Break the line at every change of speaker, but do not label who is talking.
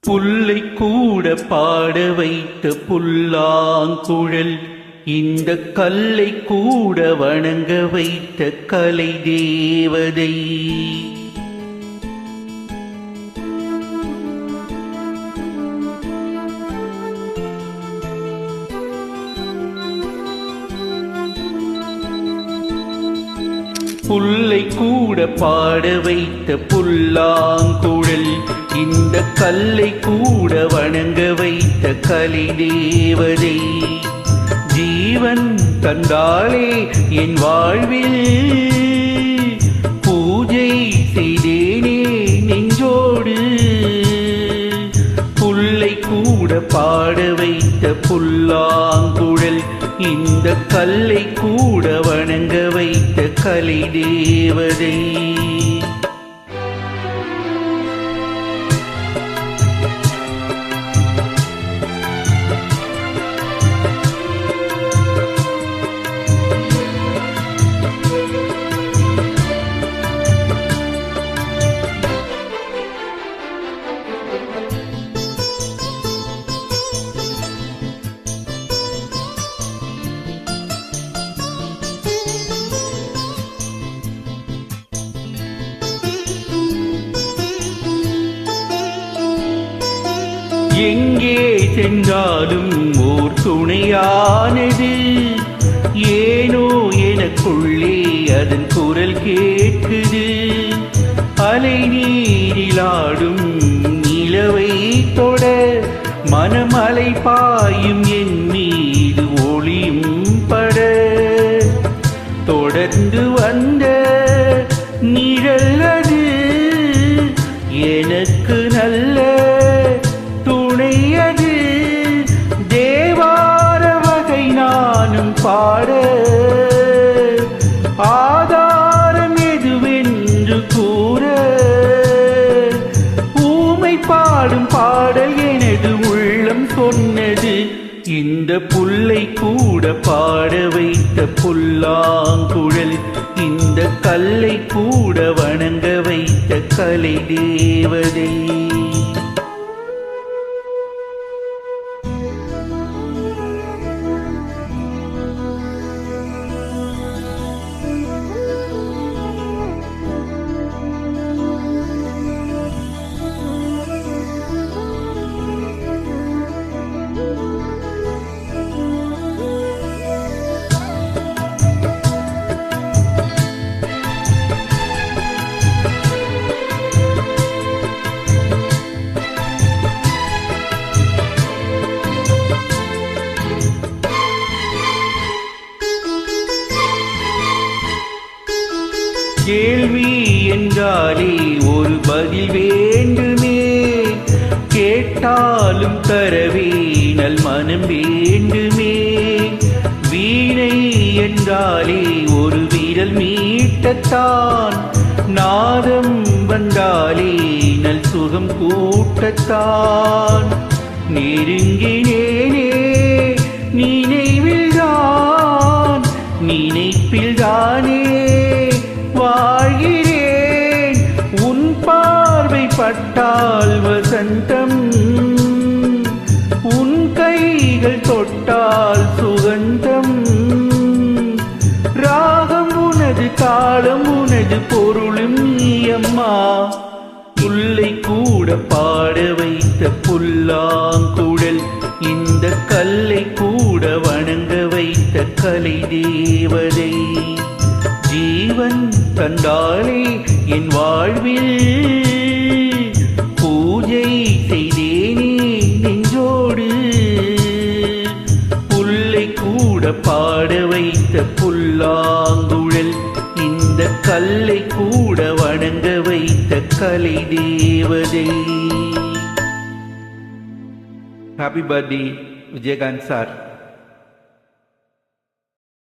புல்லை கூட பாட வைத்த புல்லாங்குழல், இந்த கல்லை கூட வணங்க வைத்த கலை தேவதை. புல்லை கூட பாட வைத்த புல்லாங்குழல், இந்த கல்லை கூட வணங்க வைத்த கலை தேவதை. ஜீவன் தந்தாளே என் வாழ்வில், பூஜை செய்தேனே நெஞ்சோடு. புல்லை கூட பாட வைத்த புல்லாங்குழல், இந்த கல்லை கூட வணங்க வைத்த கலை தேவதை. எங்கே சென்றாலும் ஓர் துணையானது, ஏனோ எனக்குள்ளே அதன் குரல் கேட்குது. அலை நீரிலாடும் நிலவை தொட, மனமலை பாயும் என் மீது ஒளியும் பட. தொடர்ந்து வந்த நிழல்லது எனக்கு நல்ல துணையது. தேவார வகை நானும் பாட, ஆதாரம் எதுவென்று கூற. ஊமை பாடும் பாடல் எனது உள்ளம் சொன்னது, இந்த புல்லை கூட பாட வைத்த புல்லாங்குழல், இந்த கல்லை கூட வணங்க வைத்த கலை தேவதை. கேள்வி என்றாலே ஒரு பதில் வேண்டுமே, கேட்டாலும் தரவே நல் மனம் வேண்டுமே. வீணை என்றாலே ஒரு விரல் மீட்டத்தான், நாதம் வந்தாலே நல் சுகம் கூட்டத்தான். நெருங்கினேனே நினைவில்தான், நினைப்பில்தானே வாழ்கிறேன். உன் பார்வை பட்டால் வசந்தம், உன் கைகள் தொட்டால் சுகந்தம். ராகம் உனது, காலம் உனது, பொருளும் நீ அம்மா. புல்லை கூட பாட வைத்த புல்லாங்குழல், இந்த கல்லை கூட வணங்க வைத்த கலை தேவதை. ஜீவன் தந்தாளே என் வாழ்வில், பூஜை செய்தேனே நெஞ்சோடு. புல்லை கூட பாட வைத்த புல்லாங்குழல், இந்த கல்லை கூட வணங்க வைத்த கலை தேவதை. Happy birthday Vijayakanth sir.